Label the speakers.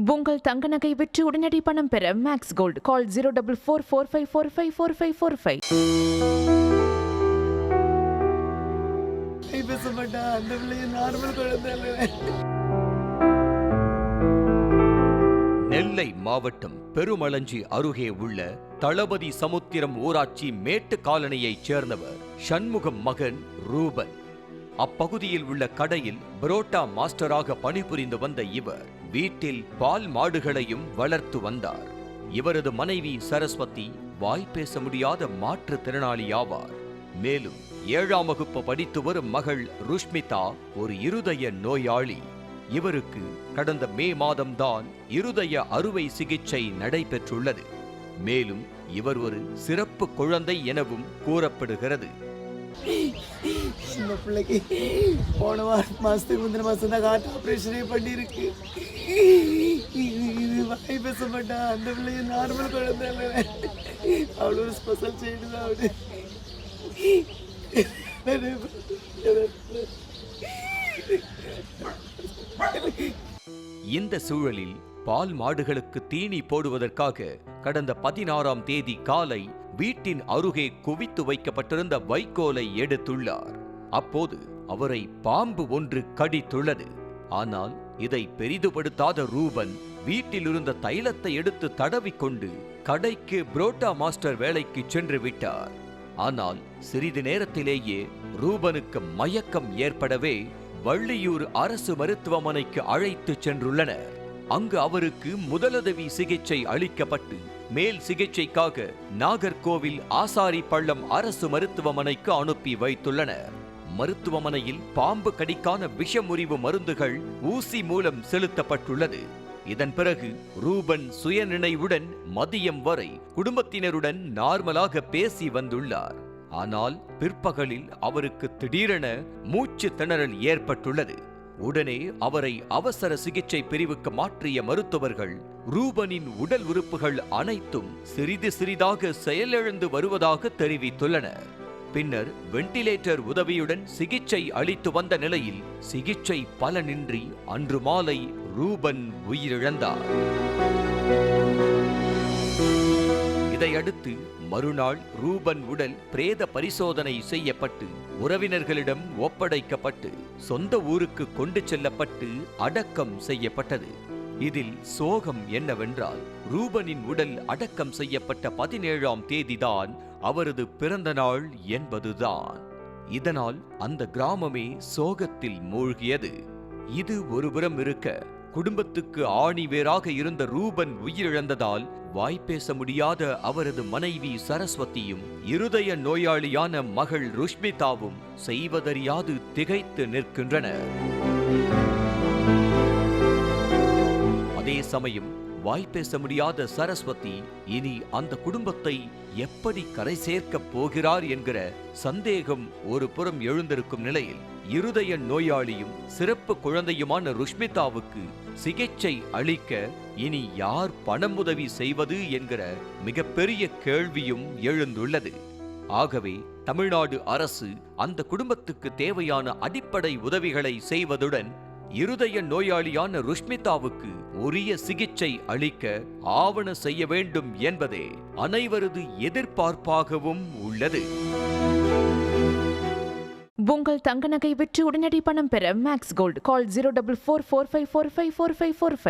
Speaker 1: உங்கள் தங்க நகை விற்று உடனடி பணம் பெற மேக்ஸ் கோல்ட் கால் 04445454545.
Speaker 2: நெல்லை மாவட்டம் பெருமளஞ்சி அருகே உள்ள தளபதி சமுத்திரம் ஊராட்சி மேட்டு காலனியைச் சேர்ந்தவர் சண்முகம் மகன் ரூபன். அப்பகுதியில் உள்ள கடையில் புரோட்டா மாஸ்டராக பணிபுரிந்து வந்த இவர் வீட்டில் பால் மாடுகளையும் வளர்த்து வந்தார். இவரது மனைவி சரஸ்வதி வாய்ப்பேச முடியாத மாற்றுத்திறனாளி ஆவார். மேலும் 7ஆம் வகுப்பு படித்து வரும் மகள் ருஷ்மிதா ஒரு இருதய நோயாளி. இவருக்கு கடந்த மே மாதம்தான் இருதய அறுவை சிகிச்சை நடைபெற்றுள்ளது. மேலும் இவர் ஒரு சிறப்பு குழந்தை எனவும் கூறப்படுகிறது.
Speaker 3: சின்ன பிள்ளைக்கு போன மாசத்துக்கு முந்தின மாசம் தான் ஹார்ட் ஆப்ரேஷனே பண்ணியிருக்கு. இது வாய் பேச மாட்டா. அந்த பிள்ளைய நார்மல் குழந்தை இல்லை, அவ்வளோ ஒரு ஸ்பெஷல் சைடு தான் அவரு.
Speaker 2: இந்த சூழலில் பால் மாடுகளுக்கு தீனி போடுவதற்காக கடந்த 16ஆம் தேதி காலை வீட்டின் அருகே குவித்து வைக்கப்பட்டிருந்த வைக்கோலை எடுத்துள்ளார். அப்போது அவரை பாம்பு ஒன்று கடித்துள்ளது. ஆனால் இதை பெரிதுபடுத்தாத ரூபன் வீட்டில் இருந்த தைலத்தை எடுத்து தடவிக்கொண்டு கடைக்கு புரோட்டா மாஸ்டர் வேலைக்கு சென்று விட்டார். ஆனால் சிறிது நேரத்திலேயே ரூபனுக்கு மயக்கம் ஏற்படவே வள்ளியூர் அரசு மருத்துவமனைக்கு அழைத்து சென்றுள்ளனர். அங்கு அவருக்கு முதலுதவி சிகிச்சை அளிக்கப்பட்டு மேல் சிகிச்சைக்காக நாகர்கோவில் ஆசாரி பள்ளம் அரசு மருத்துவமனைக்கு அனுப்பி வைத்துள்ளனர். மருத்துவமனையில் பாம்பு கடிக்கான விஷமுறிவு மருந்துகள் ஊசி மூலம் செலுத்தப்பட்டுள்ளது. இதன் பிறகு ரூபன் சுயநினைவுடன் மதியம் வரை குடும்பத்தினருடன் நார்மலாக பேசி வந்துள்ளார். ஆனால் பிற்பகலில் அவருக்கு திடீரென மூச்சு திணறல் ஏற்பட்டுள்ளது. உடனே அவரை அவசர சிகிச்சை பிரிவுக்கு மாற்றிய மருத்துவர்கள் ரூபனின் உடல் உறுப்புகள் அனைத்தும் சிறிது சிறிதாக செயலிழந்து வருவதாக தெரிவித்துள்ளனர். பின்னர் வெண்டிலேட்டர் உதவியுடன் சிகிச்சை அளித்து வந்த நிலையில் சிகிச்சை பலனின்றி அன்று மாலை ரூபன் உயிரிழந்தார். இதையடுத்து மறுநாள் ரூபன் உடல் பிரேத பரிசோதனை செய்யப்பட்டு உறவினர்களிடம் ஒப்படைக்கப்பட்டு சொந்த ஊருக்கு கொண்டு செல்லப்பட்டு அடக்கம் செய்யப்பட்டது. இதில் சோகம் என்னவென்றால் ரூபனின் உடல் அடக்கம் செய்யப்பட்ட 17ஆம் தேதிதான் அவரது பிறந்த நாள் என்பதுதான். இதனால் அந்த கிராமமே சோகத்தில் மூழ்கியது. இது ஒருபுறம் இருக்க, குடும்பத்துக்கு ஆணிவேராக இருந்த ரூபன் உயிரிழந்ததால் வாய்ப்பேச முடியாத அவரது மனைவி சரஸ்வதியும் இருதய நோயாளியான மகள் ருஷ்மிதாவும் செய்வதறியாது திகைத்து நிற்கின்றனர். அதே சமயம் வாய்ப்பேச முடியாத சரஸ்வதி இனி அந்த குடும்பத்தை எப்படி கரை சேர்க்கப் போகிறார் என்கிற சந்தேகம் ஒரு புறம் எழுந்திருக்கும் நிலையில் இருதய நோயாளியும் சிறப்பு குழந்தையுமான ருஷ்மிதாவுக்கு சிகிச்சை அளிக்க இனி யார் பணமுதவி செய்வது என்கிற மிகப்பெரிய கேள்வியும் எழுந்துள்ளது. ஆகவே தமிழ்நாடு அரசு அந்த குடும்பத்துக்கு தேவையான அடிப்படை உதவிகளை செய்வதுடன் இருதய நோயாளியான ருஷ்மிதாவுக்கு உரிய சிகிச்சை அளிக்க ஆவண செய்ய வேண்டும் என்பதே அனைவரது எதிர்பார்ப்பாகவும் உள்ளது.
Speaker 1: உங்கள் தங்க நகை விற்று உடனடி பணம் பெற மேக்ஸ் கோல்ட் கால் 04445454545.